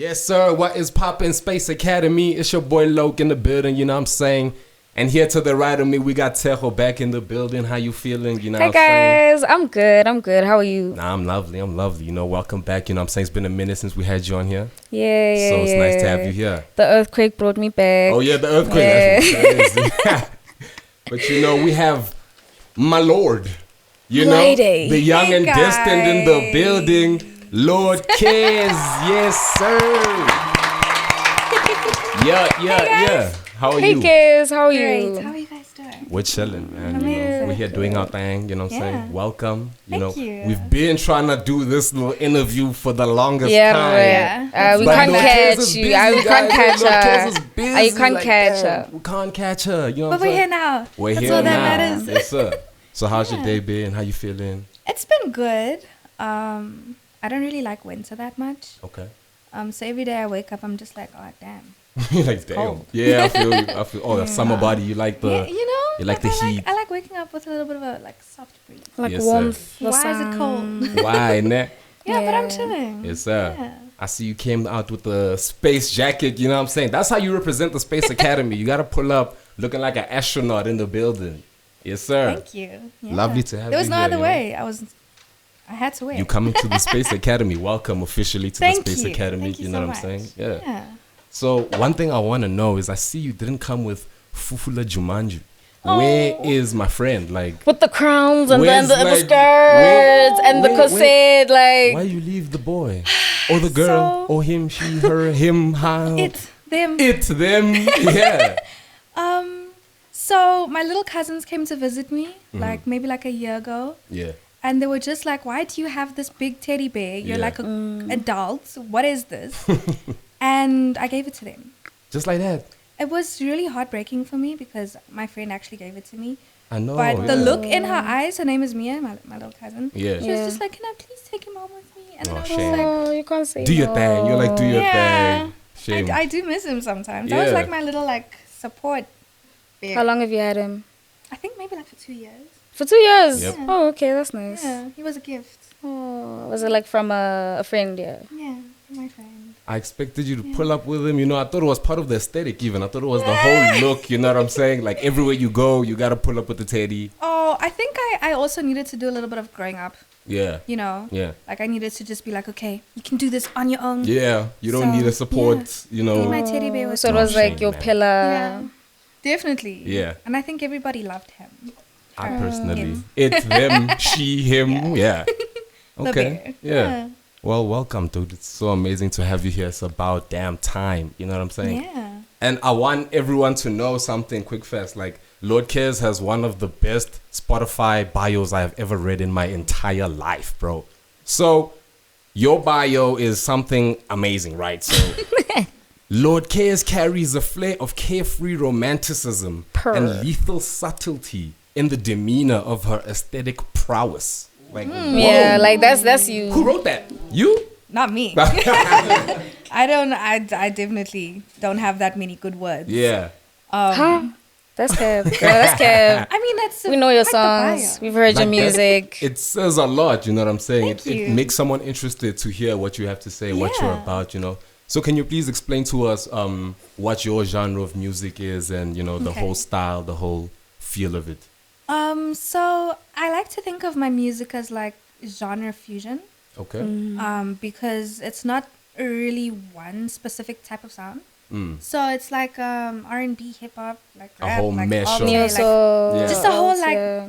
Yes, sir. What is poppin' Space Academy? It's your boy Loke in the building, you know what I'm saying? And here to the right of me, we got Tshego back in the building. How you feeling? You know hey what I'm saying? guys, I'm good. How are you? Nah, I'm lovely. You know, welcome back. You know what I'm saying? It's been a minute since we had you on here. Yeah. So it's nice to have you here. The earthquake brought me back. Oh, yeah, the earthquake. Yeah. That's what that is. But, you know, we have my Lord. You know, Lady. the young Hey, and destined in the building. Lordkez. Yes, sir. Yeah. How are Hey you? guys, how are Great. you? How are you guys doing? We're chilling, man. You know, Amazing. we're here doing our thing, you know what I'm saying? Yeah. Welcome. Thank you. We've been trying to do this little interview for the longest Yeah, time. right. We But can't Lordkez catch is you. busy, We can't guys. catch Lordkez her. is busy, You can't catch damn. her. We can't catch her. You know what But I'm we're here saying? now. We're That's here all that now. matters. Yes, sir. So how's your Yeah. day been? How you feeling? It's been good. I don't really like winter that much. Okay. So every day I wake up, I'm just like, oh damn. Like, damn. cold. Yeah, I feel you. The summer body. You like the... Yeah, you know, you like the heat. I like waking up with a little bit of a soft breeze. Like Yes, warmth. Why is it cold? Why, ne? Yeah, but I'm Yeah. chilling. Yes, sir. Yeah. I see you came out with the space jacket. You know what I'm saying? That's how you represent the Space Academy. You got to pull up looking like an astronaut in the building. Yes, sir. Thank you. Yeah. Lovely to have There was you no here, other you know? way. I had to wear. You coming to the Space Academy. Welcome officially to Thank the Space you. Academy. Thank you know so what I'm saying? much. Yeah. So one thing I want to know is I see you didn't come with Fufula Jumanji. Where is my friend? Like, With the crowns and then Where's, the like, skirts and the where- corset, why like you leave the boy? Or the girl? So- or him, she, her, him, how? Them. Them. Yeah. So my little cousins came to visit me, Mm-hmm. maybe a year ago. Yeah. And they were just like, why do you have this big teddy bear? You're Yeah. like an adult. What is this? And I gave it to them. Just like that. It was really heartbreaking for me because my friend actually gave it to me. I know. But the yeah. look in her eyes, her name is Mira, my little cousin. Yeah. She Yeah. was just like, can I please take him home with me? And then Oh, I was shame. just like, oh, you can't say Do your no. thing. You're like, do your yeah. thing. Shame. I do miss him sometimes. That was Yeah. like my little support bear. How long have you had him? I think maybe for 2 years. For 2 years. Yep. Oh, okay, that's nice. Yeah, he was a gift. Oh, was it like from a friend? Yeah. Yeah, my friend. I expected you to pull up with him. You know, I thought it was part of the aesthetic even. I thought it was the whole look. You know what I'm saying? Like everywhere you go, you got to pull up with the teddy. Oh, I think I also needed to do a little bit of growing up, Yeah. you know? Yeah. Like I needed to just be like, okay, you can do this on your own. Yeah. You don't So, need a support, you Be know. my teddy bear with So it No was like shame, your man. pillar. Yeah, definitely. Yeah. And I think everybody loved him. I Her, personally. him. It's them, she, him. Yeah. The Okay. bear. Yeah. Well, welcome, dude. It's so amazing to have you here. It's about damn time. You know what I'm saying? Yeah. And I want everyone to know something quick fast. Like, Lordkez has one of the best Spotify bios I have ever read in my entire life, bro. So, your bio is something amazing, right? So, Lordkez carries a flair of carefree romanticism Purr. and lethal subtlety in the demeanor of her aesthetic prowess. Like, Yeah, whoa. like that's you. Who wrote that? You? Not me. I definitely don't have that many good words. Yeah. Huh? That's Kev. Girl, that's Kev. I mean, that's We know your quite the bio. songs. We've heard your Like that, music. it says a lot, you know what I'm saying? Thank It you. makes someone interested to hear what you have to say, what you're Yeah. about, you know. So can you please explain to us what your genre of music is and, you know, the Okay. whole style, the whole feel of it? So I like to think of my music as like genre fusion. Okay. Because it's not really one specific type of sound. So it's like R&B, hip hop, like A rap, whole like mesh all of- day, Neo like, soul. Yeah. just a whole Yeah.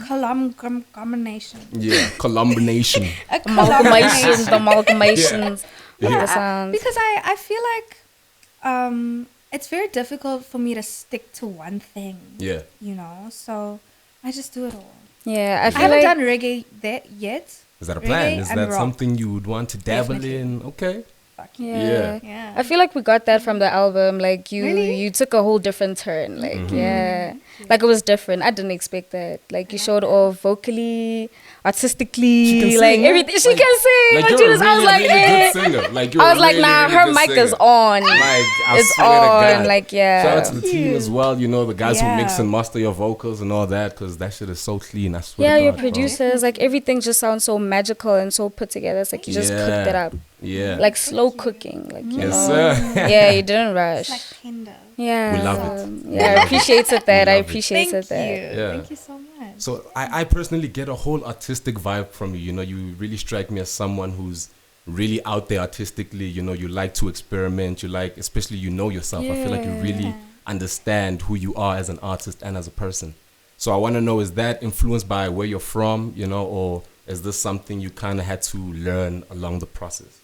combination. Yeah, combination. A Amalgamations, the amalgamations of Yeah. the sounds. Because I feel like it's very difficult for me to stick to one thing. Yeah. You know, so I just do it all. Yeah, I I feel haven't like done reggae there yet. Is that a plan? Reggae Is and that rock. something you would want to dabble Definitely. in? Okay. Fuck yeah. Yeah. I feel like we got that from the album. Like Really? you took a whole different turn. Like yeah, like it was different. I didn't expect that. Like you showed off vocally, artistically, She can like sing, everything. She like- can sing. Like Like, you're Jesus, a I was really, like, really eh. good singer. Like you're I was a like, really, nah, really her good mic is singer. on. Like, I It's swear to on, God. like, yeah. Shout out to the team as well, you know, the guys who Yeah. mix and master your vocals and all that, because that shit is so clean. I swear Yeah, to your God, bro. producers, like everything just sounds so magical and so put together. It's like you just cooked it up. Yeah. Like slow cooking, like you Yes, know. sir. Yeah, you didn't rush. It's like tender. Yeah. We love it. Yeah, I appreciated that. I love it. appreciated Thank you. that. Yeah. Thank you so much. So I personally get a whole artistic vibe from you. You know, you really strike me as someone who's really out there artistically. You know, you like to experiment. You like, especially you know yourself. I feel like you really understand who you are as an artist and as a person. So I want to know, is that influenced by where you're from, you know, or is this something you kind of had to learn along the process?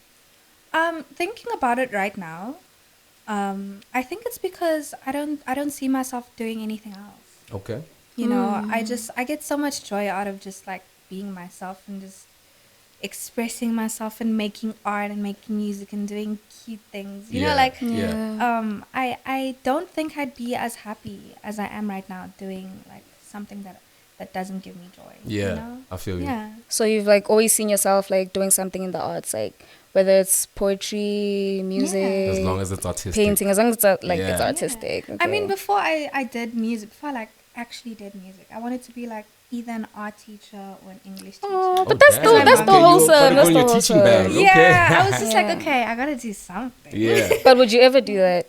Thinking about it right now, I think it's because I don't see myself doing anything else. Okay. You know, I get so much joy out of just like being myself and just expressing myself and making art and making music and doing cute things. You know, like I don't think I'd be as happy as I am right now doing like something that doesn't give me joy. Yeah, you know? I feel you. Yeah. So you've like always seen yourself like doing something in the arts, like whether it's poetry, music, As long as it's artistic. painting, as long as it's like it's Yeah. artistic. I mean, okay. before I did music, before I like actually did music, I wanted to be like either an art teacher or an English teacher. Oh, but Oh, that's damn. still that's Okay, still you wholesome. gotta go That's in still your teaching wholesome. bag. Yeah, Okay. I was just Yeah. like, okay, I gotta do something. Yeah. But would you ever do that?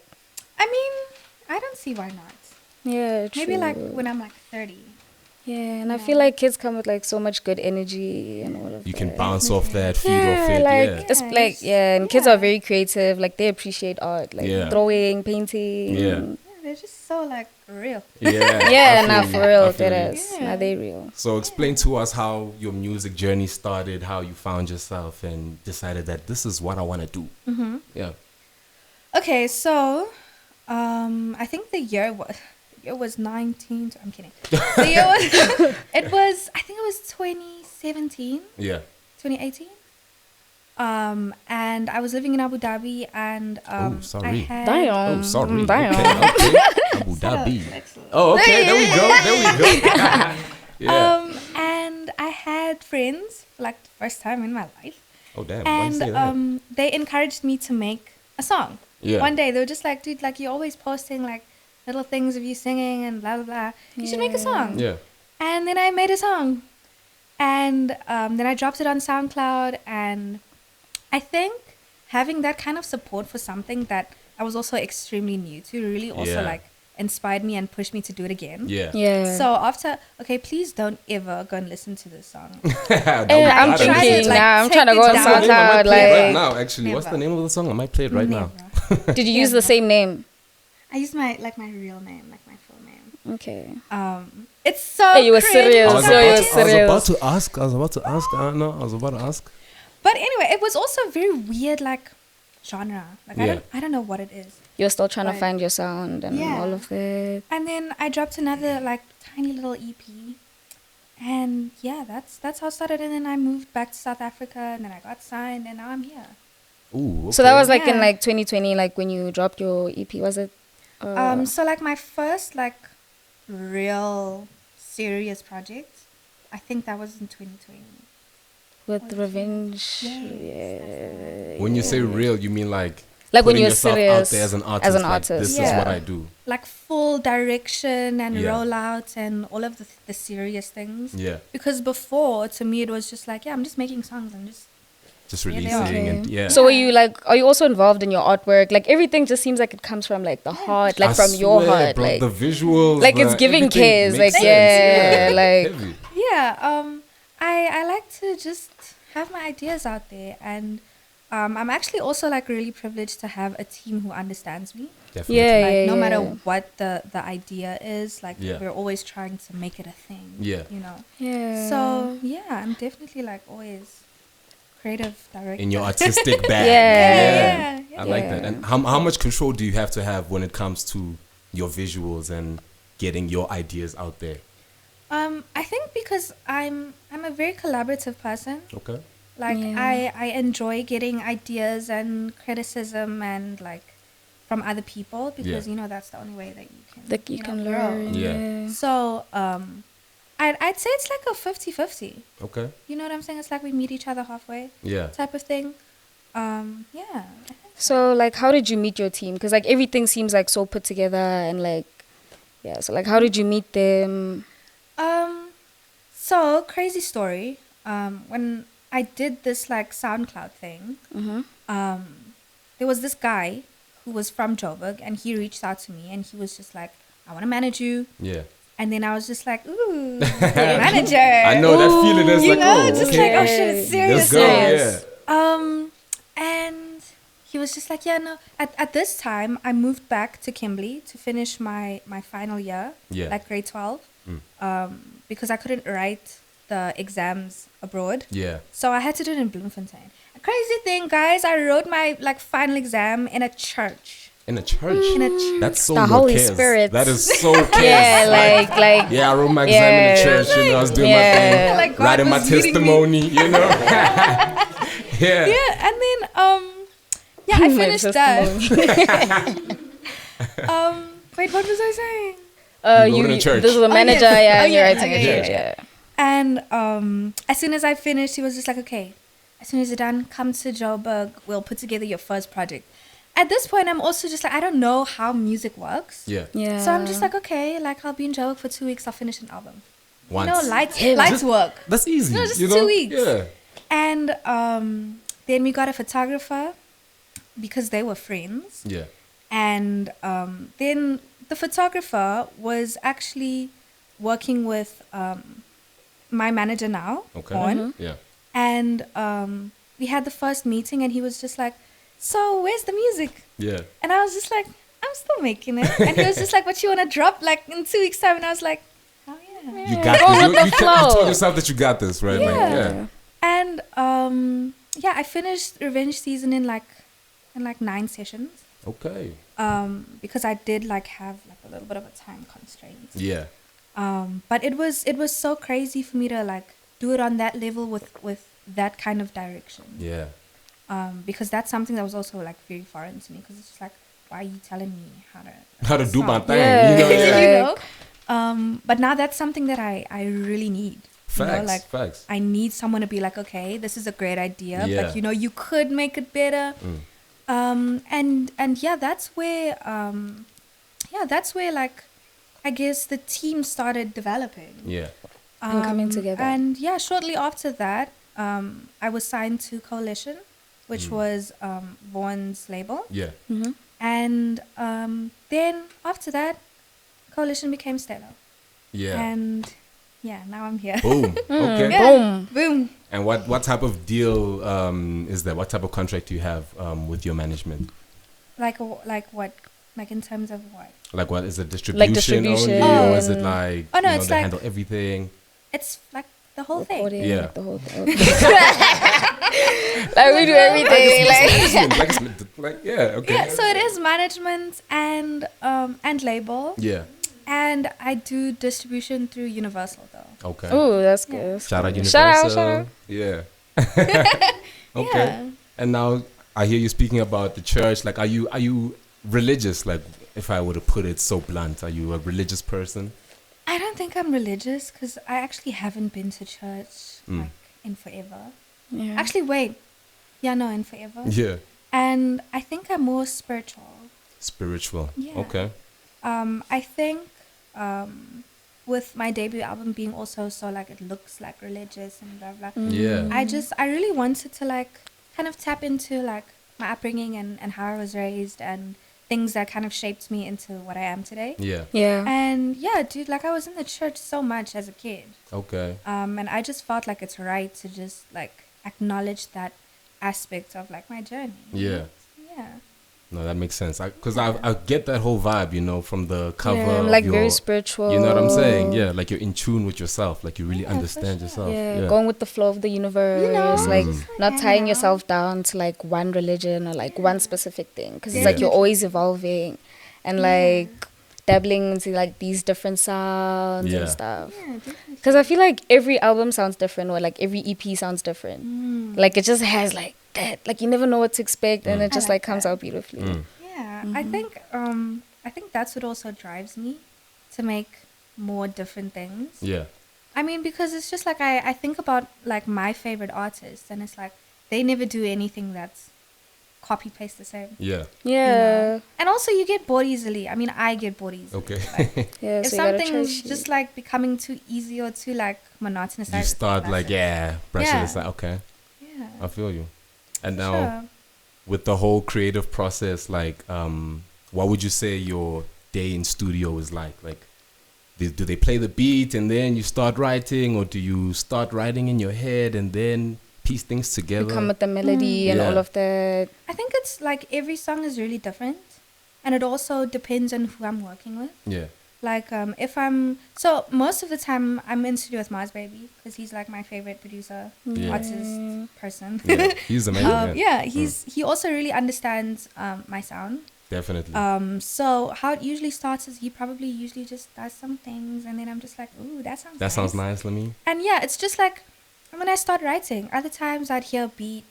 I mean, I don't see why not. Yeah, true. Maybe like when I'm like 30. Yeah, and I feel like kids come with like so much good energy and all of You that. can bounce off that, feed Yeah, off it. like Yeah. it's Yeah, like it's- and kids are yeah. very creative. Like they appreciate art, like Yeah. drawing, painting. Yeah. Yeah, they're just so like real. Yeah. Yeah, I now feel for you. I real, feel that you. is. Yeah. Now they real. So explain to us how your music journey started, how you found yourself and decided that this is what I want to do. Mm-hmm. Yeah. Okay, so I think the year was 19. I'm kidding. The year was I think it was 2017, Yeah. 2018. And I was living in Abu Dhabi, and Oh, sorry. I had Damn. Oh, sorry. Damn. Okay. Abu Dhabi. Excellent. Oh, okay. There we go. There we go. Yeah. And I had friends for like the first time in my life, Oh, damn. Why you and say that? they encouraged me to make a song. Yeah. One day they were just like, dude, like you're always posting like little things of you singing and blah blah blah. You should make a song. Yeah. And then I made a song, and then I dropped it on SoundCloud. And I think having that kind of support for something that I was also extremely new to really also Yeah. like inspired me and pushed me to do it again. Yeah. Yeah. So after, okay, please don't ever go and listen to this song. That And would- I'm I don't know. thinking like, now. I'm take trying to it go on down. What's the name? I might SoundCloud. play it right Like, now, actually. What's the Never. name of the song? I might play it right now. Never. did you use the same name? I used my real name, like my full name. Okay. It's so Hey, you were cringe. serious. I was, So about you're to, I was serious. about to ask. I don't know. I was about to ask. But anyway, it was also a very weird like genre. Like Yeah. I don't know what it is. You're still trying to Right. find your sound and Yeah. all of that. And then I dropped another like tiny little EP. And yeah, that's how it started. And then I moved back to South Africa, and then I got signed, and now I'm here. Ooh. Okay. So that was like in Yeah. like 2020, like when you dropped your EP, was it? So like my first like real serious project, I think that was in 2020. with Revenge. Yes, Yeah. When you say real, you mean like Like when putting you're yourself serious out there as an artist. as an like, artist, this is yeah. what I do. Like full direction and Yeah. rollout and all of the serious things. Yeah. Because before, to me, it was just like, yeah, I'm just making songs. I'm just Just Yeah, they releasing are. and yeah. So are you like? Are you also involved in your artwork? Like everything just seems like it comes from like the heart, like I from your swear, heart, bro, like the visuals, like it's giving everything cares, makes like, sense. yeah, like- Heavy. Yeah, I like to just have my ideas out there, and I'm actually also like really privileged to have a team who understands me. Definitely. Yeah, Like yeah, no matter yeah. what the idea is, like Yeah. we're always trying to make it a thing. Yeah. you know. Yeah. So yeah, I'm definitely like always creative director. In your artistic bag. Yeah. Yeah, I like yeah. that. And how much control do you have to have when it comes to your visuals and getting your ideas out there? I think because I'm a very collaborative person. Okay. Like Yeah. I enjoy getting ideas and criticism and like from other people because Yeah. you know that's the only way that you can Like you know, can grow. learn. Yeah. Yeah. So I'd say it's like a 50-50. Okay. You know what I'm saying? It's like we meet each other halfway Yeah. type of thing. Yeah. I think So like, how did you meet your team? Because like everything seems like so put together and like, yeah. So like, how did you meet them? So crazy story. When I did this like SoundCloud thing. There was this guy who was from Joburg, and he reached out to me, and he was just like, I want to manage you. Yeah. And then I was just like, ooh, manager. I know that feeling is you like, know, oh, just okay. like, oh shit, it's serious. Let's go, yeah. And he was just like, yeah, no. At this time, I moved back to Kimberley to finish my final year, like grade 12, because I couldn't write the exams abroad. Yeah. So I had to do it in Bloemfontein. A crazy thing, guys, I wrote my like final exam in a church. In a church? In a church. That's so The Holy Lordkez. Spirit. That is so Lordkez. Yeah, like yeah, I wrote my exam in the church, you know, I was doing my thing, like God writing my was leading me. testimony, you know. Yeah. Yeah, and then I finished that. Wait, what was I saying? You go to church. This was a manager, and you're writing a yeah, church, yeah. And as soon as I finished, he was just like, okay, as soon as you're done, come to Joburg. We'll put together your first project. At this point, I'm also just like, I don't know how music works. Yeah. Yeah. So I'm just like, okay, like I'll be in Joburg for 2 weeks. I'll finish an album. Once. You know, lights work. That's easy. No, just you know? 2 weeks. Yeah. And then we got a photographer because they were friends. Yeah. And then the photographer was actually working with my manager now. Okay. Yeah. And we had the first meeting, and he was just like, so where's the music? Yeah. And I was just like, I'm still making it. And he was just like, what you want to drop like in 2 weeks time? And I was like, oh yeah. You got this. You told yourself that you got this, right? Yeah. Like, yeah. And I finished Revenge Season in 9 sessions. Okay. Because I did like have like a little bit of a time constraint. Yeah. But it was so crazy for me to like do it on that level with that kind of direction. Yeah. Because that's something that was also like very foreign to me, because it's just like, why are you telling me how to do my thing? Yeah. You know, yeah. You know? But now that's something that I really need. Facts. You know, like Facts. I need someone to be like, okay, this is a great idea, Yeah. but you know, you could make it better. And yeah, that's where like I guess the team started developing. Yeah. And coming together. And yeah, shortly after that, I was signed to Coalition, which was Vaughn's label. Yeah. And then after that, Coalition became Stello. Yeah. And yeah, now I'm here. Boom. Okay. Yeah. Boom. And what type of deal is that? What type of contract do you have with your management? Like what? Like in terms of what? Like what is it? Distribution, distribution. only, or is it like Oh, no, it's they like- handle everything? It's like the whole thing. Recording, Yeah. like the whole thing. Like we do everything. Like yeah, okay. Yeah, so it is management and label, Yeah. and I do distribution through Universal though. Okay. Oh, that's good. Shout out Universal. Shout out. Yeah. Okay. Yeah. And now I hear you speaking about the church. Like, are you religious? Like, if I were to put it so blunt, are you a religious person? I don't think I'm religious because I actually haven't been to church like in forever. Yeah. Actually, wait. Yeah, no, in forever. Yeah. And I think I'm more spiritual. Spiritual. Yeah. Okay. I think with my debut album being also so like it looks like religious and blah blah. Yeah. I really wanted to like kind of tap into like my upbringing and how I was raised and things that kind of shaped me into what I am today. Yeah. Yeah. And yeah, dude, like I was in the church so much as a kid. Okay. And I just felt like it's right to just like acknowledge that aspect of like my journey. Yeah. Yeah. No, that makes sense. Because I get that whole vibe, you know, from the cover. Yeah, of like your, very spiritual. You know what I'm saying? Yeah, like you're in tune with yourself. Like you really Yeah, for understand sure. yourself. Yeah, going with the flow of the universe, You know, like not hang tying out. yourself down to like one religion or like one specific thing, because it's Yeah. like you're always evolving and like dabbling into like these different sounds Yeah. and stuff. Yeah, definitely. Because I feel like every album sounds different, or like every EP sounds different. Like it just has like that, like you never know what to expect, and it just I like like comes that. out beautifully. Yeah, I think that's what also drives me to make more different things. Yeah. I mean, because it's just like I think about like my favorite artists, and it's like they never do anything that's copy paste the same. Yeah. Yeah, And also, you get bored easily. I mean, I get bored easily. Okay. yeah. If So you gotta something's try just shit. like becoming too easy or too like monotonous, You start like, yeah, brushing Yeah. aside. Okay. Yeah. I feel you. And For now, sure. with the whole creative process, like, what would you say your day in studio is like? Like, do they play the beat and then you start writing, or do you start writing in your head and then piece things You together? come with the melody and Yeah. all of that. I think it's like every song is really different, and it also depends on who I'm working with. Yeah. Like if I'm so most of the time I'm in studio with Mars Baby because he's like my favorite producer, Yeah. artist, person. Yeah. He's amazing. man. Yeah, he also really understands my sound. Definitely. So how it usually starts is he probably usually just does some things, and then I'm just like, ooh, that sounds That sounds nice, Lami. And yeah, it's just like when I start writing. Other times I'd hear a beat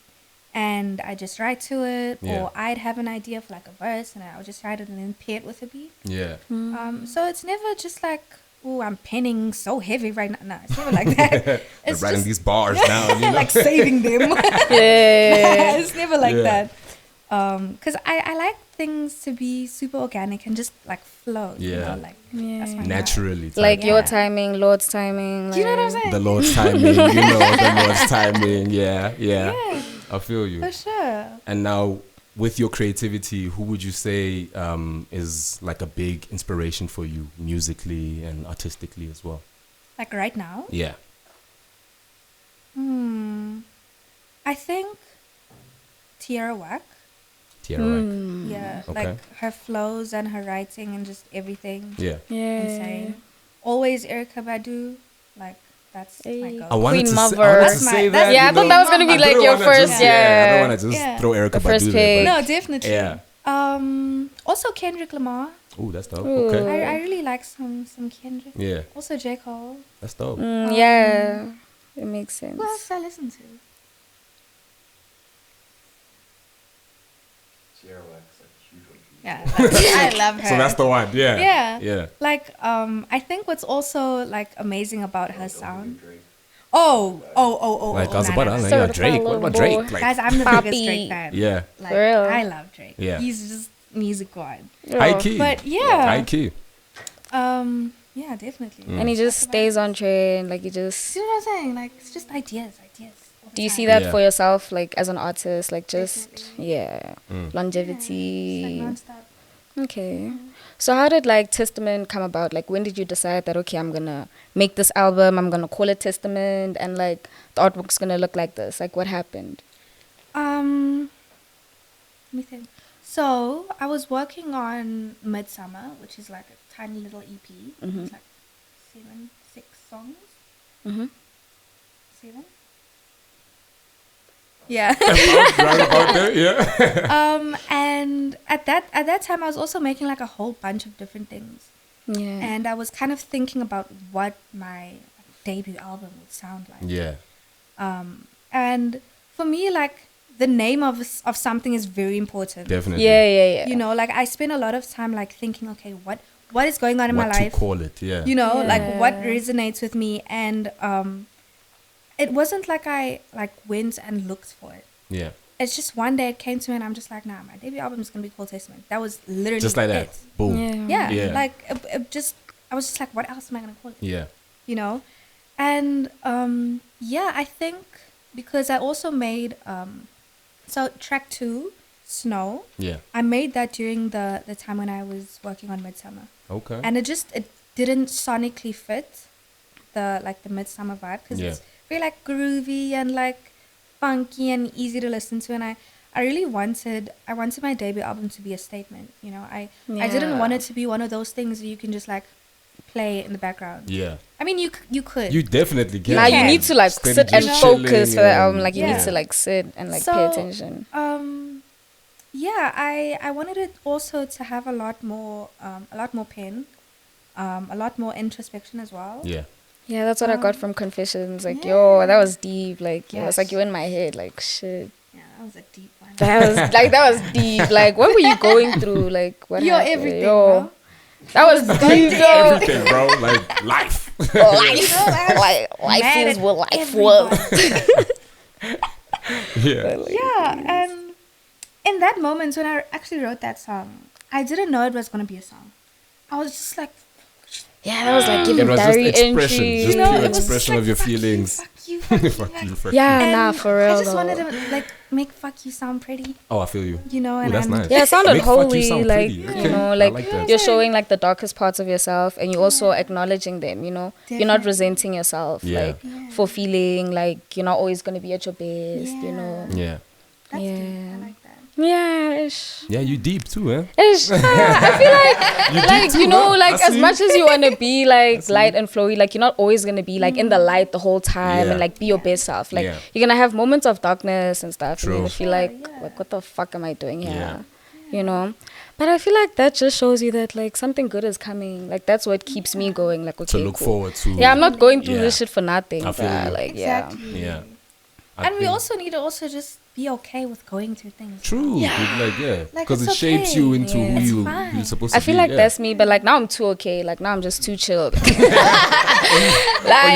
and I just write to it, Yeah. or I'd have an idea for like a verse and I would just write it and then pair it with a beat. Yeah. So it's never just like, oh, I'm penning so heavy right now. No, it's never like that. I'm It's writing just these bars down, you know? like saving them. Yeah. It's never like Yeah. that. Because I like things to be super organic and just like flow. You Yeah. know, like that's my vibe. Naturally. Like your Yeah. timing, Lord's timing. Do you know what I'm like- saying? The Lord's timing, you know, the Lord's timing. Yeah. Yeah, I feel you. for sure. And now, with your creativity, who would you say is like a big inspiration for you musically and artistically as well? Like right now. Yeah. I think Tierra Whack. Tierra Whack. Yeah, Okay. like her flows and her writing and just everything. Yeah. Yeah. Insane. Always Erica Badu. Like that's my Hey. girl. I wanted Queen to Mother. say, I wanted to That's my- say that's- that. Yeah, I you thought know. that was gonna be I like didn't your wanna first. just- Yeah. I don't want to just Yeah. throw Erica The first Badu there. pick. but- No, definitely. Yeah. Also Kendrick Lamar. Oh, that's dope. Ooh. Okay. I really like some Kendrick. Yeah, Also J Cole. that's dope. Yeah. It makes sense. Who else I listen to? Yeah, I love her. So that's the one. Yeah. Yeah. Yeah. Like I think what's also like amazing about her sound. Oh. Like I was nah, about nah, to nah. ask, Sorry, yeah, Drake. What about boy. Drake? Like, Guys, I'm the Papi. biggest Drake fan. yeah. Like, For real? I love Drake. Yeah. He's just music god. High key. But yeah. High key. Yeah, definitely. And he just stays on trend. Like he just. See what I'm saying? Like it's just ideas. all the Do you time. see that Yeah. for yourself, like as an artist, like just Definitely. yeah, Mm. longevity? It's like nonstop. Okay. So how did like Testament come about? Like when did you decide that okay, I'm gonna make this album, I'm gonna call it Testament, and like the artwork's gonna look like this? Like what happened? Let me think. So I was working on Midsummer, which is like a tiny little EP. It's like 6 songs. Mm-hmm. 7. Yeah. Right about there. Yeah. And at that time, I was also making like a whole bunch of different things, Yeah. and I was kind of thinking about what my debut album would sound like. Yeah. And for me, like the name of something is very important. Definitely. yeah. You know, like I spend a lot of time like thinking, okay, what is going on in What my to life? call it? Yeah. You know, like what Yeah. resonates with me, and it wasn't like I like went and looked for it. Yeah. It's just one day it came to me, and I'm just like, nah, my debut album is gonna be called Testament. That was literally Just like that. it. Boom. Yeah, Yeah. like it just I was just like, what else am I gonna call it? Yeah. You know, and yeah, I think because I also made so track 2, Snow. Yeah. I made that during the time when I was working on Midsummer, Okay. and it didn't sonically fit the Midsummer vibe because Yeah. it's very like groovy and like funky and easy to listen to, and I really wanted my debut album to be a statement. You know, I didn't Yeah. want it to be one of those things that you can just like play in the background. Yeah. I mean, you could. You definitely can. Now you can. need to like Steady sit and just focus for the chilling album. and- Like you need Yeah. to like sit and like pay So, attention. Yeah, I wanted it also to have a lot more pen, a lot more introspection as well. Yeah. Yeah, that's what I got from Confessions. Like, yeah. yo, that was deep. Like, it was Yes. like you in my head. Like, shit. Yeah, that was a deep one. That was deep. Like, what were you going through? Like, what You're happened? everything, Yo, bro. that was deep, yo. Everything, bro. Like life. Life Mad is at what life everybody. was. Yeah. Yeah, and in that moment when I actually wrote that song, I didn't know it was gonna be a song. I was just like, Yeah, that was like It giving was diary just expression, entries. just You know, pure it was expression like, of your fuck you, feelings. fuck you, fuck you, Fuck like- you, fuck Yeah, And nah, for real I just though. wanted to like make fuck you sound pretty, Oh, I feel you. you know, Ooh, and that's I'm nice. Yeah, it sounded Make fuck you holy, sound like, pretty. you Okay, know, I like, like that. you're showing like the darkest parts of yourself and you're also acknowledging them, you know. You're not Definitely. resenting yourself, Yeah. like, for feeling like you're not always going to be at your best, you know. Yeah. That's Yeah. deep. I like that. Yeah, ish. Yeah, you deep too, eh? Ish. I feel like, too, you know, huh? like I as see. much as you want to be like light and flowy, like you're not always going to be like in the light the whole time Yeah. and like be your best self. Like Yeah. you're going to have moments of darkness and stuff. True. And you're gonna feel like, Yeah. what the fuck am I doing here? Yeah. You know? But I feel like that just shows you that like something good is coming. Like that's what keeps me going. Like, okay, To look cool. forward to. Yeah, I'm not going through Yeah. this shit for nothing. I feel bruh. you. Like, yeah. Exactly. Yeah. I And we think- also need to also just be okay with going through things. True. Yeah. Like, yeah. Like, Because it's it shapes you okay. into Yeah. who It's fine. you're supposed to I be. feel like yeah. that's me, but like now I'm too okay. Like now I'm just too chilled. like,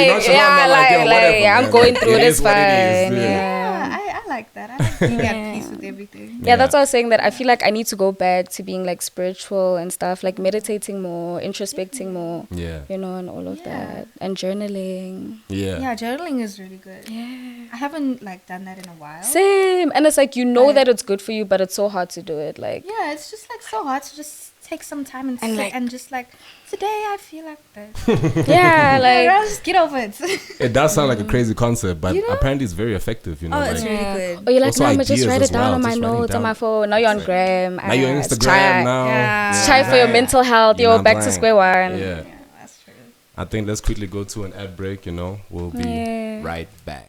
nonchalant, yeah, like, yo, whatever, yeah, I'm man. going through It it. is It's what fine. it is, Yeah. Yeah, I like that. I like being at peace with everything. Yeah, that's why I was saying that I feel like I need to go back to being like spiritual and stuff, like meditating more, introspecting more, Yeah. you know, and all of Yeah. that, and journaling. Yeah. Yeah, journaling is really good. Yeah. I haven't like done that in a while. Same. And it's like, you know Like- that it's good for you, but it's so hard to do it. Like, Yeah, it's just like so hard to just take some time and, And, sit like- and just like today I feel like this. yeah, Like, like, just get over it. It does sound like a crazy concept, but You know? apparently it's very effective, you know. Oh, like, it's really good. Oh, you're like, Also no, I'm just ideas write as it down well, on my just writing notes on down. my phone. Now you're on Gram. now you're on it's Instagram try. now. Yeah. It's try for your mental health. You're You're not back to lying. square one. Yeah. Yeah, that's true. I think let's quickly go to an ad break, you know. We'll be Yeah. right back.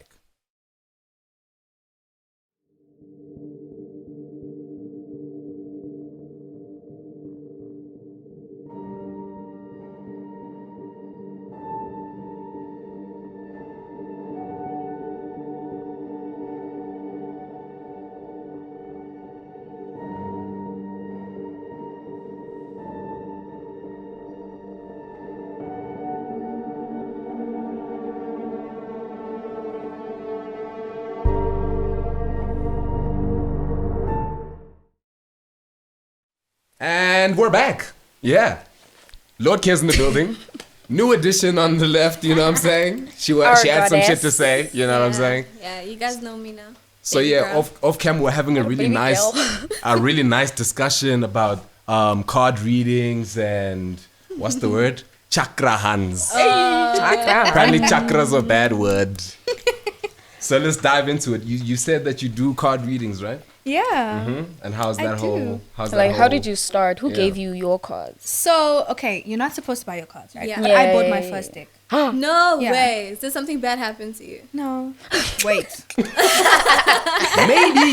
And we're back. Yeah. Lordkez in the building. New addition on the left, you know what I'm saying? She Our had some shit to goddess. say, you know what I'm saying? Yeah, you guys know me now. So Baby yeah, girl. off cam we're having a really baby nice girl. a really nice discussion about card readings and what's the word? Chakra hands. Apparently chakra's a bad word. So let's dive into it. You said that you do card readings, right? Yeah. And how's I that do. whole how's that Like, how whole- did you start? Who Yeah. gave you your cards? So, okay, you're not supposed to buy your cards, right? Yeah. But I bought my Yay. first deck. No Yeah. way. Did something bad happen to you? No. Wait. Maybe.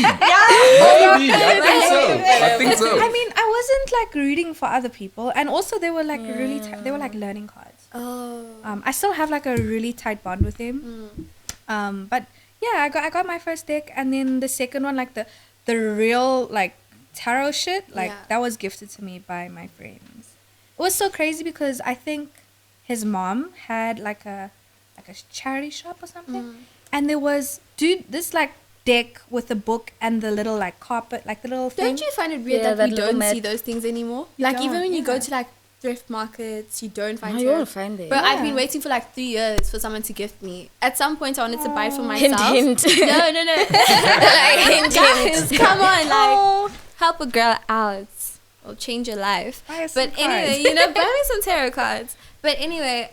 Maybe. I think so. I mean, I wasn't like rooting for other people, and also they were like really they were like learning cards. Oh. I still have like a really tight bond with them. But yeah, I got my first deck, and then the second one, like the real like tarot shit, like Yeah. that was gifted to me by my friends. It was so crazy because I think his mom had like a charity shop or something, and there was this like deck with a book and the little like carpet, like the little thing. Don't you find it weird Yeah, that we that little don't see mat. those things anymore? Like don't, even when you go yeah. to like thrift markets, you don't find you it. won't find it. But I've Yeah. been waiting for like 3 years for someone to gift me. At some point, I wanted to buy it for myself. Hint, hint. No. Guys, come on, like help a girl out. It'll change your life. Buy us some But anyway, cards. buy me some tarot cards. But anyway,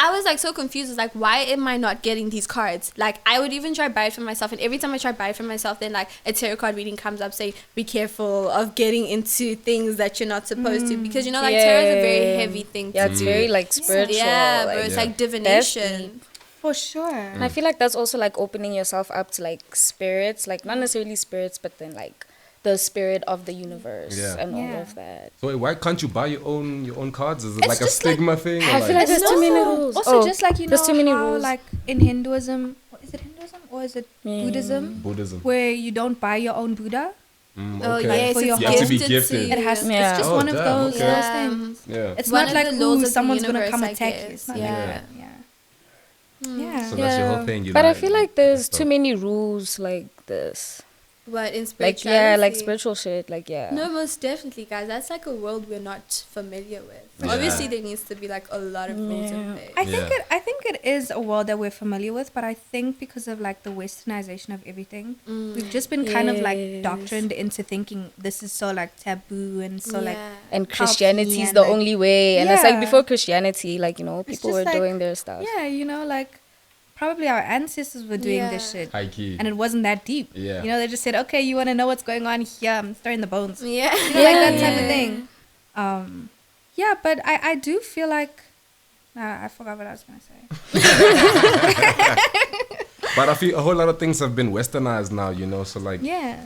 I was like so confused. I was like, why am I not getting these cards? Like, I would even try buy it for myself, and every time I try buy it for myself, then like a tarot card reading comes up saying, be careful of getting into things that you're not supposed to, because like tarot is a very Yeah. heavy thing. Yeah, to it's do. very like spiritual. Yeah, like, bro, it's Yeah. like divination. deep. For sure. And I feel like that's also like opening yourself up to like spirits, like not necessarily spirits, but then like the spirit of the universe Yeah. and all Yeah. of that. So wait, why can't you buy your own cards? Is it It's like a just like- stigma thing? Or I feel like It's there's too many also- rules. Also, Oh, just like there's too many how, rules. like in Hinduism, is it Hinduism or is it Buddhism, Buddhism. where you don't buy your own Buddha? Oh okay. yes, For it's your You have to be gifted gifted. to It has. you. Yeah. It's just Oh, one of damn, those okay. those Yeah. things. Yeah. It's One not of like the laws of the someone's gonna universe, come I attack you. guess. It's not Yeah. like that. Yeah. So that's your whole thing. You But I like feel it. like there's So- too many rules like this. What, in Like, spirituality? yeah, like spiritual shit. Like, yeah. No, most definitely, guys. That's like a world we're not familiar with. Yeah. Obviously, there needs to be like a lot of rules in place. I think it is a world that we're familiar with, but I think because of like the westernization of everything, we've just been kind of like doctrined into thinking this is so like taboo and so like And Christianity is and, the like, only way. And it's like yeah. before Christianity, like, you know, people were just, like, doing their stuff. yeah, you know, like probably our ancestors were doing this shit. High key. And it wasn't that deep. Yeah. You know, they just said, okay, you want to know what's going on here? I'm throwing the bones. Yeah. You know, like that type of thing. Yeah, but I do feel like... I forgot what I was going to say. But I feel a whole lot of things have been westernized now, you know. So like,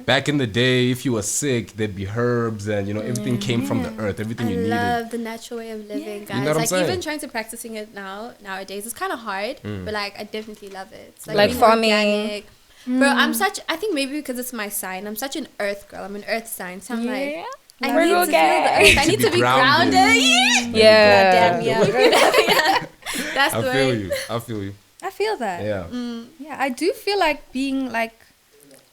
back in the day, if you were sick, there'd be herbs, and you know everything came from the earth, everything you needed. I love the natural way of living, guys. You know what I'm like saying? even trying to practicing it nowadays, it's kind of hard, but like I definitely love it. It's Like being farming. organic. Bro, I think maybe because it's my sign, I'm such an earth girl. I'm an earth sign, so I'm like, I need to feel the earth. I need to be grounded. Yeah. Goddamn, yeah. That's the way. I feel you. I feel that. Yeah. Yeah, I do feel like being like,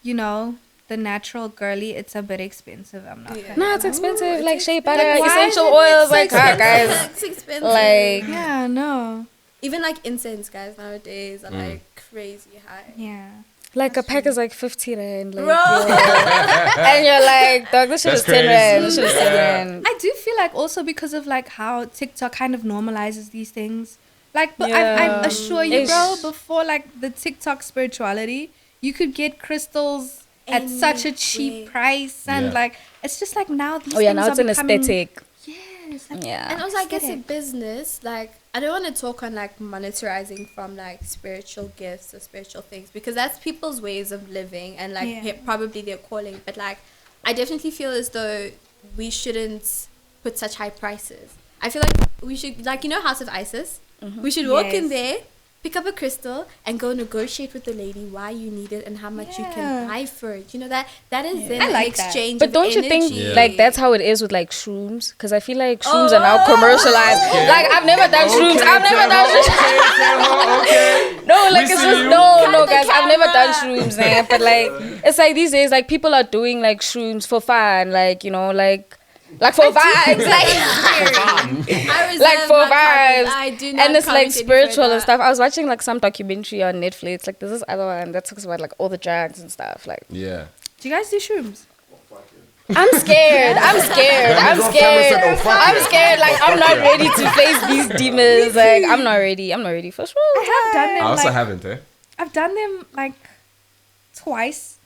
you know, the natural girly, it's a bit expensive. I'm not gonna No, it's lie. expensive. Like shea butter, Like, why essential is it oils. so Like, guys. It's expensive. Like, Yeah, no. Even like incense, guys, nowadays are like crazy high. Yeah. like a pack is like 50 rand. Like, Bro. and you're like, dog, this shit That's is 10 rand. This crazy. shit is 10 rand. I do feel like also because of like how TikTok kind of normalizes these things. Like, but Yeah. I assure you, bro, Ish. before like the TikTok spirituality, you could get crystals at such a cheap Anyway. price, and Yeah. like it's just like now these Oh, yeah, things now it's are an becoming, aesthetic. Yes, like, Yeah. And also, I guess a aesthetic. business, like, I don't want to talk on like monetizing from like spiritual gifts or spiritual things because that's people's ways of living and like probably their calling. But like, I definitely feel as though we shouldn't put such high prices. I feel like we should, like, you know, House of Isis? We should walk in Yes. there, pick up a crystal, and go negotiate with the lady why you need it and how much you can buy for it. You know, that is then I an like that. exchange. But of don't you think energy. like that's how it is with like shrooms? Because I feel like shrooms are now commercialized. Like I've never done shrooms. I've never done shrooms. No, like it's just no, guys. I've never done shrooms, man. But like it's like these days, like people are doing like shrooms for fun, like you know, like for vibes, like for vibes. I do not And it's like comment any spiritual and further. stuff. I was watching like some documentary on Netflix. Like there's this other one that talks about like all the drugs and stuff. Like Yeah. Do you guys do shrooms? I'm scared. I'm scared. I'm scared. I'm scared. Like I'm not ready to face these demons. Like I'm not ready. I'm not ready for sure. I have done them. I also like, haven't, eh? I've done them like twice,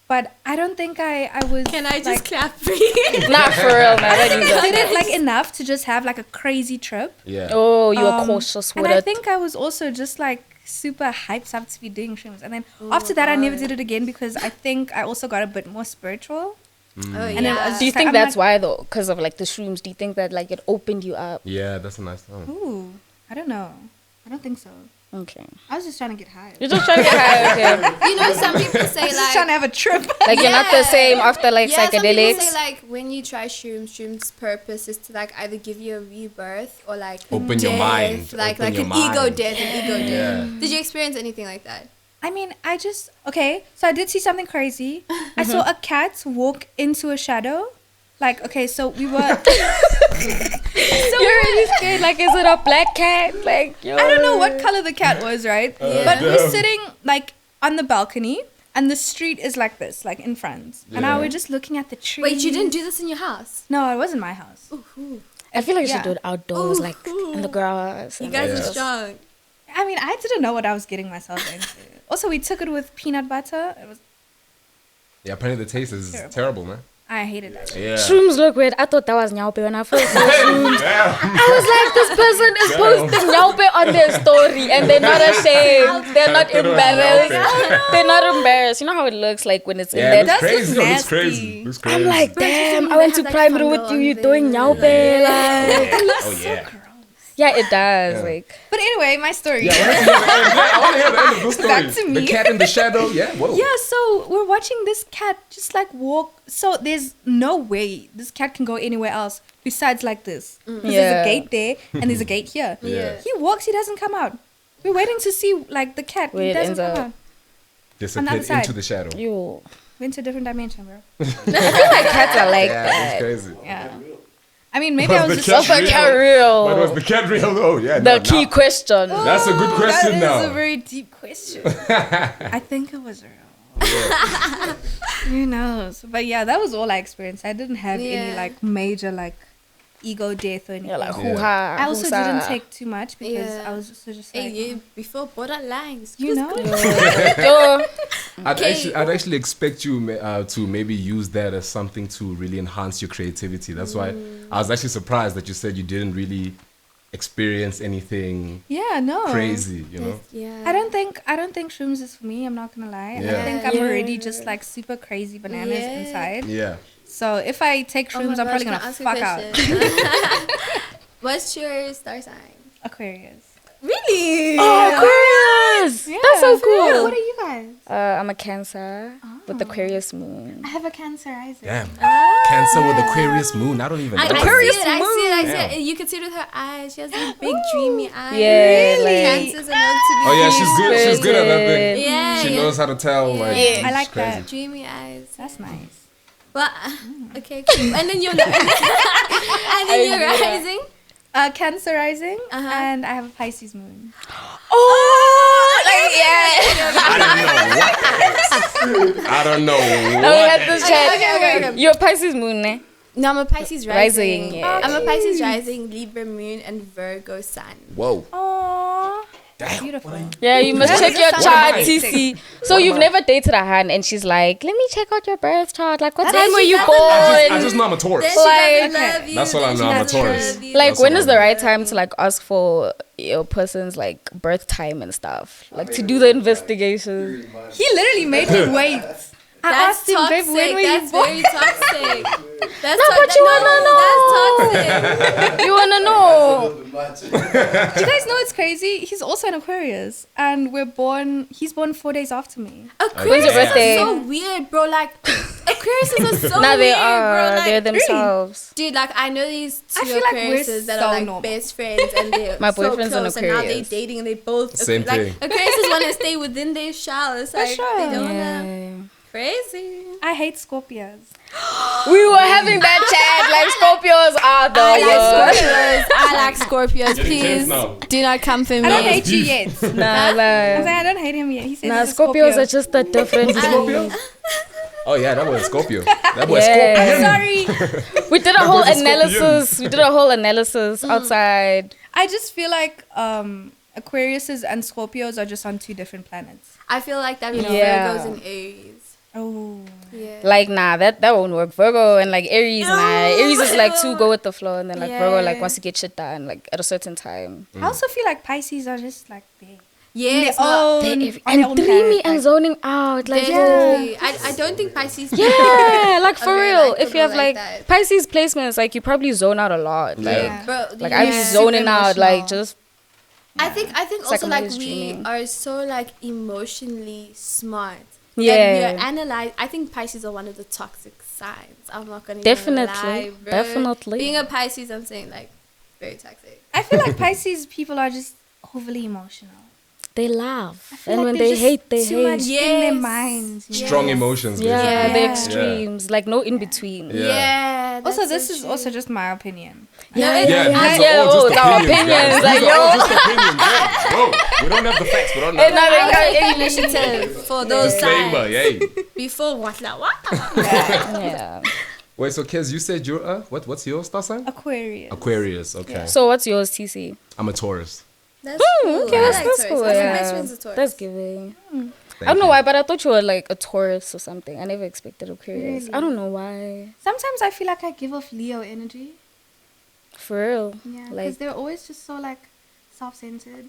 but I don't think I was. Can I just like, clap for you? Not for real, man. I don't I need did it like enough to just have like a crazy trip. Yeah. Oh, you were cautious with And I it. think I was also just like super hyped up to be doing shrooms. And then after that, I never did it again because I think I also got a bit more spiritual. Oh, And then I was Do you just like, think I'm that's like, why though? Because of like the shrooms? Do you think that like it opened you up? Yeah, that's a nice song. Ooh, I don't know. I don't think so. Okay. I was just trying to get high. You're just trying to get high, okay? You know, some people say Just trying to like, have a trip. Like you're not the same after like some people psychedelics. say like when you try shrooms purpose is to like either give you a rebirth or like Open your death, mind. like Open your an ego mind. death, an ego Yeah. death. Did you experience anything like that? I mean, okay, so I did see something crazy. I saw a cat walk into a shadow. Like, okay, so we were... You're really scared. Like, is it a black cat? Like, yo. I don't know what color the cat was, right? But we're sitting, like, on the balcony, and the street is like this, like, in front. And I were just looking at the tree. Wait, you didn't do this in your house? No, it wasn't my house. I feel like you Yeah. should do it outdoors, like in the grass. You and guys like are just- strong. I mean, I didn't know what I was getting myself into. Also, we took it with peanut butter. It was... Yeah, apparently the taste is terrible, man. I hated that. Yeah. Shrooms look weird. I thought that was nyaupe when I first saw shrooms. I was like, this person is posting nyaupe on their story and they're not ashamed. They're not embarrassed. They're not embarrassed. You know how it looks like when it's in Yeah, there. it looks That crazy. looks It looks nasty. crazy. Looks crazy. I'm like, But you damn, shouldn't I went have, to like, primary fungal with you. on You're doing there. nyaupe. Like, Oh, yeah. yeah, it does. Like, But anyway, my story. Yeah, I want to hear the end of the story. Back to me. The cat in the shadow. Yeah, whoa. Yeah, so we're watching this cat just like walk. So there's no way this cat can go anywhere else besides like this. 'Cause there's Yeah. a gate there and there's a gate here. Yeah. He walks, he doesn't come out. We're waiting to see like the cat. Where He it doesn't ends come up. out. Disappeared side. into the shadow. yo. Went to a different dimension, bro. I feel like cats are like Yeah, that. that's crazy. Yeah. I mean, maybe I was the just cat But cat real. But was the cat real though? Yeah. The key question. That's a good question That is now. a very deep question. I think it was real. Who knows? But yeah, that was all I experienced. I didn't have any like major like ego death or anything. Yeah, like Yeah. hoo-ha. I also hoo-sa. didn't take too much because Yeah. I was also just like, Hey, you before borderlines. you know. Yo, I'd actually expect you to maybe use that as something to really enhance your creativity. That's why I was actually surprised that you said you didn't really experience anything Yeah, no. crazy, you know? Yeah. I don't think shrooms is for me. I'm not gonna lie. Yeah. I think I'm Yeah. already just like super crazy bananas Yeah. inside. Yeah. So if I take Oh my shrooms, I'm gosh, probably can I gonna ask a fuck out. question? What's your star sign? Aquarius. Really? oh, Aquarius. Yeah, That's so for real. cool. What are you guys? I'm a Cancer with Aquarius moon. I have a Cancer rising. Damn. Cancer with Aquarius moon. I don't even know. Aquarius I see it. I see Damn. it. You can see it with her eyes. She has these big dreamy eyes. Yeah, Really? Cancers are known to be Oh yeah, she's good. She's good at that thing. Yeah, She yeah. knows how to tell. Like, Yeah. she's I like crazy. that. dreamy eyes. That's nice. Well, okay, cool. And then you're and then you're rising. Cancer rising, Uh-huh. and I have a Pisces moon. Oh, like, yeah. I don't know. Now we had this chat. Okay. You're a Pisces moon, eh? No, I'm a Pisces rising. Rising, yeah. I'm a Pisces rising, Libra moon, and Virgo sun. Whoa. Aww. Beautiful. Yeah, you must That check is your so chart, nice. TC. So you've never dated a hand, and she's like, "Let me check out your birth chart. Like, what Then time were she you doesn't born? I just know I'm a Then Taurus. she Like- doesn't love you. That's all I then know, she I'm a doesn't Taurus. love you. Like, That's when all is I the know. right time to like ask for your person's like birth time and stuff, like to do the investigation?" He literally made me wait. I That's asked him, toxic. babe, when were That's you born? very toxic. That's No, but you wanna know. That's toxic. You wanna know? Do you guys know it's crazy? He's also an Aquarius, and he's born 4 days after me. Aquarius your birthday? are so weird, bro. Like, Aquariuses are so Now weird, they bro. are. Like, They're themselves. Dude, like I know these I two feel like we're Aquariuses that so are like normal. best friends, and they're My so boyfriend's an close, and now they're Aquarius. dating, and they both Same like thing. Aquariuses want to stay within their shell. It's like sure. they don't wanna Yeah. crazy. I hate Scorpios. We were having that chat. Like Scorpios are the I like worst. Scorpios. I like Scorpios. Getting Please tense now. do not come for me. I don't was hate you beef. yet. Nah, I was like, like, I don't hate him yet. He said nah, he's a Scorpios Scorpio. are just a different. Scorpio? Oh yeah, that was Scorpio. That was Yeah. Sorry. We did a whole boyfriend's analysis. We did a whole analysis outside. I just feel like Aquariuses and Scorpios are just on two different planets. I feel like that with Yeah. Virgos and Aries. Oh. Yeah. Like, nah, that won't work. Virgo and like Aries, nah. Aries is like to go with the flow, and then like Virgo like Yeah. wants to get shit done like at a certain time. I also feel like Pisces are just like there. Yes, Oh, They- on their and own dreamy planet, and like- zoning out, like definitely. I don't think Pisces. yeah, like for very real. If you have likable like like that. Pisces placements, like you probably zone out a lot. Like, Yeah. Bro, like yeah. I'm zoning Super out, like emotional. just I think It's also like I'm like always we dreaming. are so like emotionally smart. Yeah. That we are analyze. I think Pisces are one of the toxic signs. I'm not gonna Definitely. even lie, bro. Definitely. Being a Pisces, I'm saying like very toxic. I feel like Pisces people are just overly emotional. they laugh, I feel and like when they're they just hate, they too much hate. in their Yes. minds. you know? Strong emotions. Yeah, basically. the Yeah. extremes, like no in between. Yeah. Yeah. Also, that's this so is true. also just my opinion. Yeah, Yeah, yeah, these yeah. are all Oh, just it's our opinions, opinions, guys. like These are all yo. just opinions, yeah. Bro, we don't have the facts. We don't And know. now they I'll got take any- initiative for those Disclaimer, signs. yay. Before what la what? Yeah. Wait, so Kez, you said you're what's your star sign? Aquarius. Aquarius. Okay. So what's yours, TC? I'm a Taurus. That's cool. Okay, I that's, like that's Taurus. cool. I think my Yeah. twins are Taurus. That's giving. Thank I don't know you. why, but I thought you were like a Taurus or something. I never expected Aquarius. Really? I don't know why. Sometimes I feel like I give off Leo energy. For real. Yeah, because Like, they're always just so like self-centered.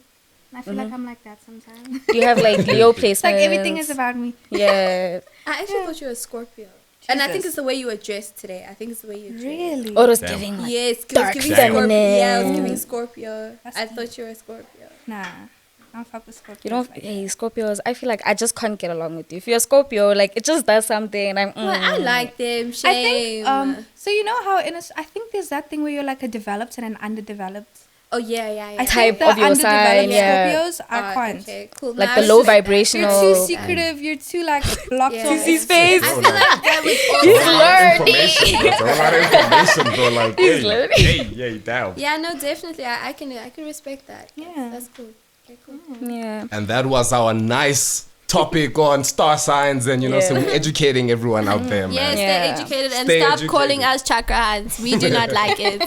And I feel like I'm like that sometimes. do you have like Leo placements? It's like everything is about me. Yeah. I actually thought you were a Scorpio. And I think it's the way you were dressed today. I think it's the way you dressed. Really? Or it's Damn. giving like. Yes, 'cause Dark it was giving Scorpio. feminine. Yeah, it was giving Scorpio. That's I deep. thought you were a Scorpio. Nah, I don't fuck with Scorpios. You don't, like hey, Scorpios, I feel like I just can't get along with you. If you're a Scorpio, like, it just does something. And I'm, Well, I like them. I Shame. think so you know how I think there's that thing where you're like a developed and an underdeveloped Oh yeah. I Type think the of your sign, underdeveloped yeah. Scorpios, I can't. Okay, cool. Like No, the I low was just- vibrational. You're too secretive. You're too like blocked Yeah. off. His face. I feel like that was He's all. learning. That's a lot of information, bro. Like, He's learning. hey, down. Yeah, no, definitely. I can respect that. Yeah. That's cool. Okay, cool. Yeah. And that was our nice topic on star signs, and so Yeah. we're educating everyone out there, man. Yes, Yeah. stay educated and Stay stop educated. calling us chakra hands. We do not like it.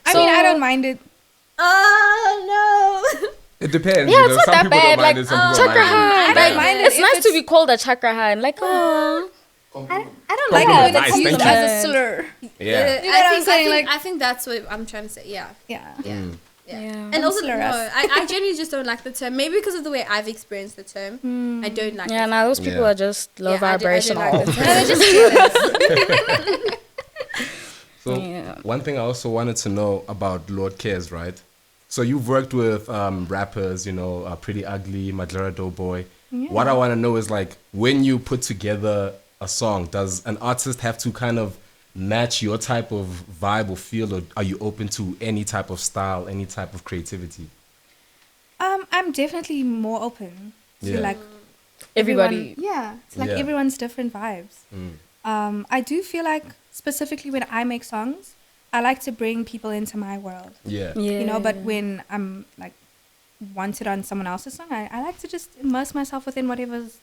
I mean, I don't mind it. Oh It depends. Yeah, it's not some that people bad. don't mind Like it, some people chakra mind it. hand. I Like, don't mind it it's if nice to it's- be called a chakra hand. Like, oh. I don't like it when Nice, it's used thank as you. a slur. Yeah. You know what I'm saying? I think that's what I'm trying to say. Yeah. Yeah. Yeah. Yeah. And also, Slur no, us. I genuinely just don't like the term. Maybe because of the way I've experienced the term. I don't like Yeah, it. nah, those people Yeah. are just low Yeah, I do vibrational. like the term. No, they're just curious. So Yeah. one thing I also wanted to know about Lordkez, right? So you've worked with rappers, Pretty Ugly, Madlara Doughboy. What I want to know is like when you put together a song, does an artist have to kind of match your type of vibe or feel, or are you open to any type of style, any type of creativity? I'm definitely more open to Yeah. like Everybody. everyone- yeah, it's like Yeah. everyone's different vibes. I do feel like specifically when I make songs, I like to bring people into my world. Yeah. Yeah. But when I'm like wanted on someone else's song, I like to just immerse myself within whatever's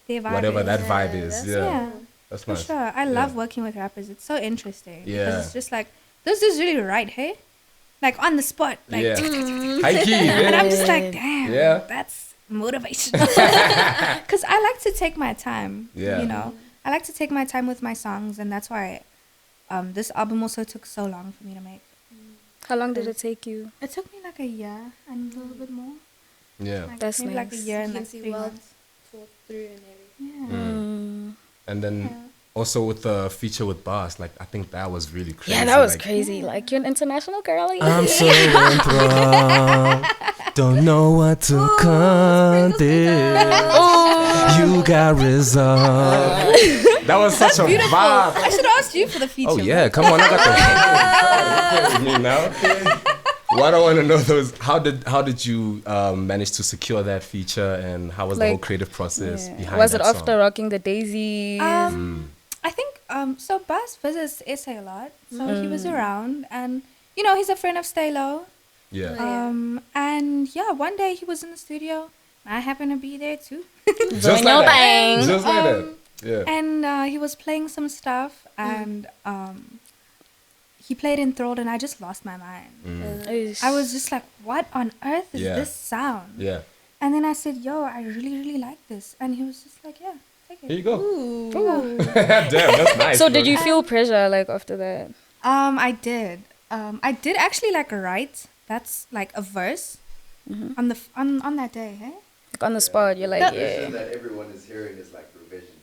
their vibe. Whatever is. that vibe is. that's- Yeah. Yeah, That's for nice. sure. I love working with rappers. It's so interesting. Yeah. Because it's just like, this is really right, hey? Like on the spot. Like, Yeah. High key, and yeah. I'm just like, damn, Yeah. that's motivational. Because I like to take my time. Yeah. I like to take my time with my songs, and that's why this album also took so long for me to make. How long did it take you? It took me like a year and a little bit more. Yeah. Like, That's maybe like a nice. year and You can like see 3 well months. thought through and everything. Yeah. And then also with the feature with Boss, like I think that was really crazy. Yeah, that was like, crazy. Like, you're an international girl. I'm so enthralled, don't know what to conduct. You got resolve. That was such a vibe. I should have asked you for the feature. Oh yeah, come on, I got the me now. What I want to know though is how did you manage to secure that feature, and how was the whole Like, creative process behind Was that it after song? Rocking the Daisy? I think so. Bas visits SA a lot, so he was around, and he's a friend of Stay Low. Yeah. And yeah, one day he was in the studio. I happened to be there too, Just Doing your that. thing. Just like that. Yeah. and he was playing some stuff, and he played Enthralled, and I just lost my mind. I was just like, what on earth is Yeah. this sound? Yeah. And then I said, yo, I really, really like this. And he was just like, yeah, take Here it. you go. Ooh. Damn, that's nice. So bro. did you feel pressure like after that? I did. I did actually like write. That's like a verse on the on that day, hey? Like on the spot, you're like, The version yeah. that everyone is hearing is like revision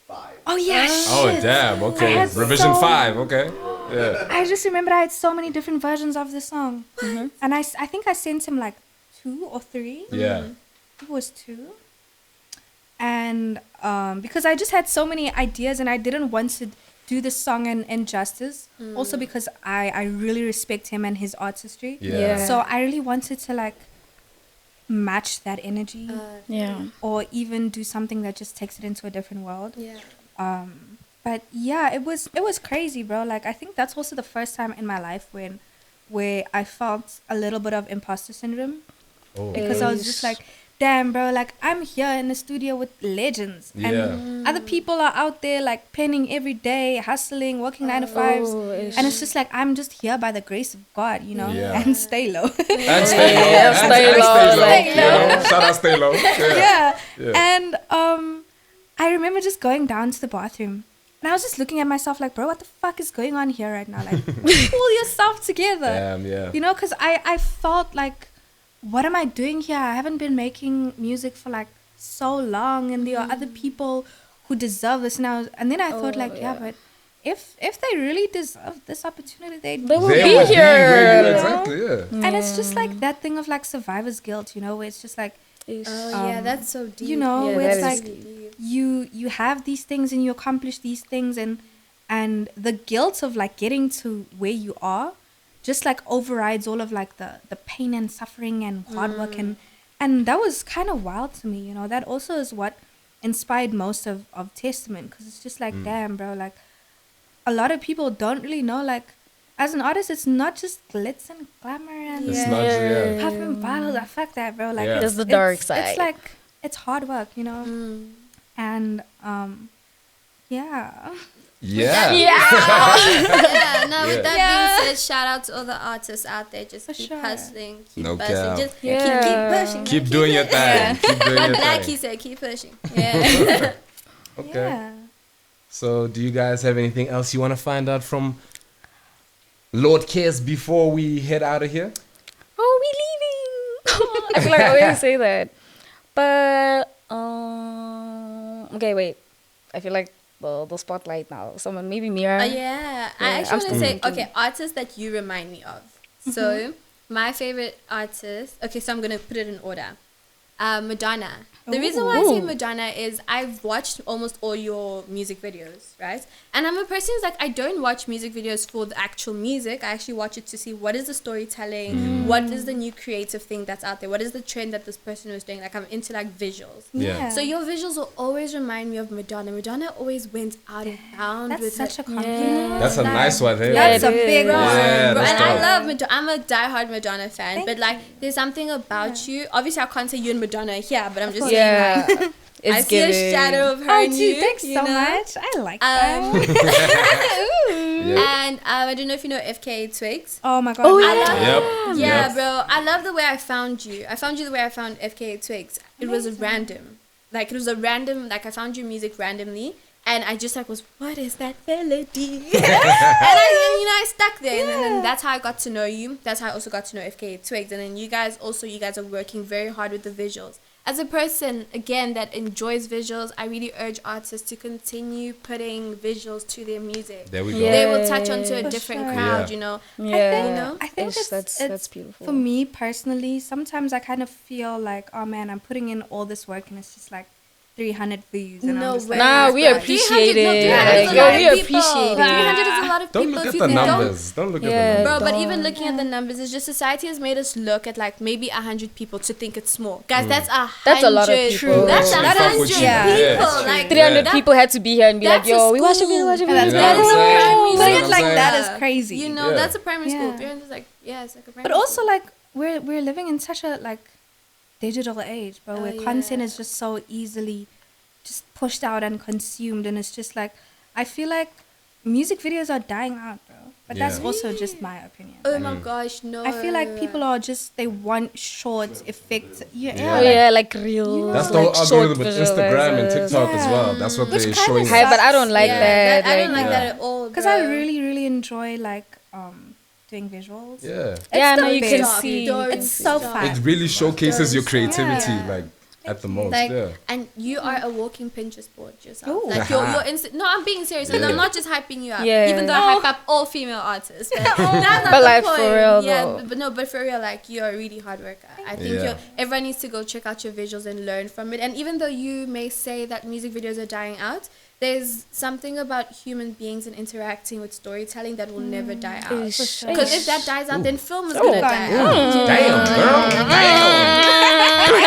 5. Oh yeah. Oh shit. damn. Okay. I had Revision so- 5. Okay. Yeah. I just remember I had so many different versions of the song, and I think I sent him like 2 or 3. Yeah. It was 2. And because I just had so many ideas, and I didn't want to do the song injustice. Also because I really respect him and his artistry. Yeah. So I really wanted to like match that energy, Yeah. or even do something that just takes it into a different world. Yeah. But yeah, it was crazy, bro. Like I think that's also the first time in my life where I felt a little bit of imposter syndrome, Oh. because I was just like, damn, bro, like I'm here in the studio with legends, Yeah. and other people are out there like penning every day, hustling, working 9 to 5s, and it's just like I'm just here by the grace of God, Yeah. and stay low. And stay low. Yeah, And stay low, like, you know? Shout out stay low. Yeah. yeah. And I remember just going down to the bathroom, and I was just looking at myself like, bro, what the fuck is going on here right now? Like, pull yourself together. Damn, yeah. Because I felt like, what am I doing here? I haven't been making music for like so long, and there are other people who deserve this now. And then I thought like, yeah, but if they really deserve this opportunity, They will They be would where you- here. Exactly, yeah. and it's just like that thing of like survivor's guilt, where it's just like, Oh yeah, that's so deep. Yeah, where it's that is like deep. you have these things and you accomplish these things, and the guilt of like getting to where you are just like overrides all of like the pain and suffering and hard work, and that was kind of wild to me, you know. That also is what inspired most of Testament, because it's just like, damn, bro, like a lot of people don't really know, like, as an artist, it's not just glitz and glamour and It's not just, puff and violence. Fuck that, bro. Like, There's the dark side. It's like, it's hard work, you know. And yeah. Yeah. Yeah, no, with that being said, shout out to all the artists out there. Just keep hustling, keep No hustling, cap. just keep pushing. Keep doing your thing. Keep doing your Like thing. he said, keep pushing. Yeah. Okay. Yeah. So, do you guys have anything else you want to find out from Lordkez before we head out of here? Oh, we leaving. I feel like I always say that. But, okay, wait. I feel like the spotlight now. Someone, maybe Mira. Yeah. I actually want to say, okay, artists that you remind me of. So, my favorite artist, okay, so I'm going to put it in order. Madonna. The reason why I say Madonna is I've watched almost all your music videos, right? And I'm a person who's like, I don't watch music videos for the actual music. I actually watch it to see what is the storytelling, what is the new creative thing that's out there, what is the trend that this person was doing. Like, I'm into like visuals. Yeah. So your visuals will always remind me of Madonna. Madonna always went out and bound That's with such it. a compliment. That's a nice one, hey? That's a big one. Yeah, that's And I dope. love Madonna. I'm a diehard Madonna fan. Thank but like, there's something about you. Obviously, I can't say you and Madonna are here, but I'm just saying, Yeah. like, It's I see a giving. shadow of her Oh, in dude, you. thanks you so know? much. I like that. And I don't know if you know FKA Twigs. Oh my god. Oh, I yeah. love, Yep. yeah, Yep. bro. I love the way I found you. I found you the way I found FKA Twigs. It was random. Like, it was a random, like, I found your music randomly. And I just like was, what is that melody? and I stuck there. And then that's how I got to know you. That's how I also got to know FKA Twigs. And then you guys are working very hard with the visuals. As a person, again, that enjoys visuals, I really urge artists to continue putting visuals to their music. There we go. Yeah. They will touch onto a For different sure. crowd, Yeah. you know. Yeah. I think that's beautiful. For me personally, sometimes I kind of feel like, oh man, I'm putting in all this work and it's just like 300 views. And No I'm just way. like, Nah, we 300 appreciate it. 300 is Like, a yo, lot we of people. appreciate it. 300 is a lot of Don't people. look if at you the think- numbers. Don't look at the Yeah. numbers. Bro, but even looking at the numbers, it's just society has made us look at like maybe 100 people to think it's small. Guys, that's That's a lot of people. That's Actually fuck 100 with you. people. Yeah, it's true. Like 300 Yeah. people had to be here and be like, That's yo, a we watch a school. video, watch a And video. that's Yeah, That is I'm a saying. primary You know putting what it I'm like saying? that is crazy. You know, Yeah. that's a primary school. Yeah. 300 is like, yeah, it's like a primary But also like we're living in such a like digital age, bro, where content is just so easily just pushed out and consumed, and it's just like I feel like music videos are dying out, bro. But that's Yeah. also just my opinion. Oh my gosh, no. I feel like people are just they want short effects. Oh yeah, like real. That's the like whole short algorithm with Instagram and visualizers. TikTok as well. That's what Which they're kinda showing. Hi, but I don't like Yeah, that. I don't like, like Yeah. that at all. Because bro. I really enjoy like doing visuals. Yeah. yeah, It's no, the you can best. see. It's so fun. It really showcases your creativity, Yeah. like at the most. Like, Yeah. and you are a walking Pinterest board yourself. Ooh. Like you're no, I'm being serious. Like, Yeah. I'm not just hyping you up. Yeah. Even though I hype up all female artists. But that's not But the like, for point. real, Yeah, though. but for real, like you're a really hard worker. I think Yeah. everyone needs to go check out your visuals and learn from it. And even though you may say that music videos are dying out, there's something about human beings and interacting with storytelling that will never die out. Ish. Because if that dies out, then film is Oh. gonna die out. Damn, girl. Damn.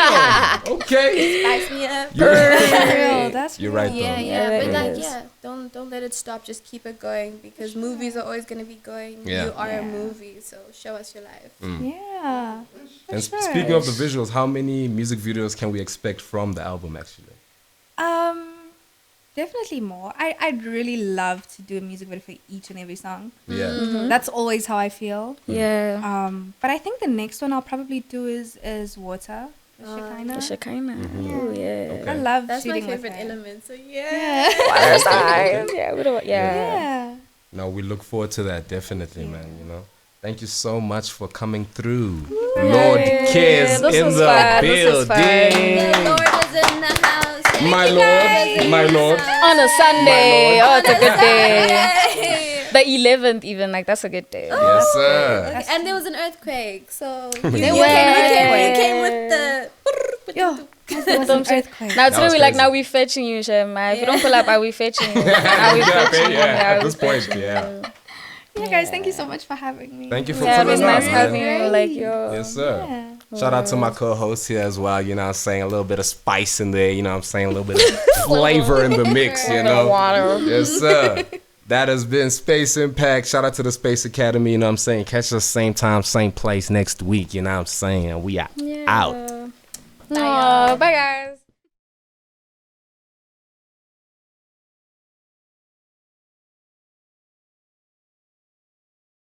Okay. Spice me up. You're, real, that's you're real. right, though. Yeah, Yeah, but it like, is. yeah, don't let it stop. Just keep it going because movies are always gonna be going. Yeah. You are Yeah. a movie, so show us your life. Yeah. for And sure. speaking of the visuals, how many music videos can we expect from the album, actually? Definitely more. I'd really love to do a music video for each and every song. Yeah. That's always how I feel. Yeah. But I think the next one I'll probably do is Water. The Shekinah. Shekinah. Oh, yeah. I love That's my shooting with favorite her. element. So yeah. Water signs. Yeah, yeah. Yeah. No, we look forward to that, definitely, man, you know. Thank you so much for coming through. Lordkez this in was the fun. This was fun. building. The Lord is in the house. Thank My you Lord, guys. my Lord. On a Sunday. My Oh, it's a good day. Yay. The 11th, even. Like, that's a good day. Yes, sir. Okay, and there was an earthquake, so you, There you was came, an you earthquake. came with the. Yo, there was an earthquake. Now, That today was we like, crazy. now we fetching you, Shem. If you don't pull up, are we fetching you? Are we Yeah, fetching you? yeah, Are at we this point, fetching yeah. you? Yeah, guys, thank you so much for having me. Thank you for Yeah, it pulling was up, nice man. having you. Like, yo. Yes, sir. Yeah. Shout out to my co-host here as well. You know what I'm saying? A little bit of spice in there. You know what I'm saying? A little bit of flavor in the mix, you know? Water. Yes, sir. That has been Space Impact. Shout out to the Space Academy. You know what I'm saying? Catch us same time, same place next week. You know what I'm saying? We are out. Bye, bye, guys.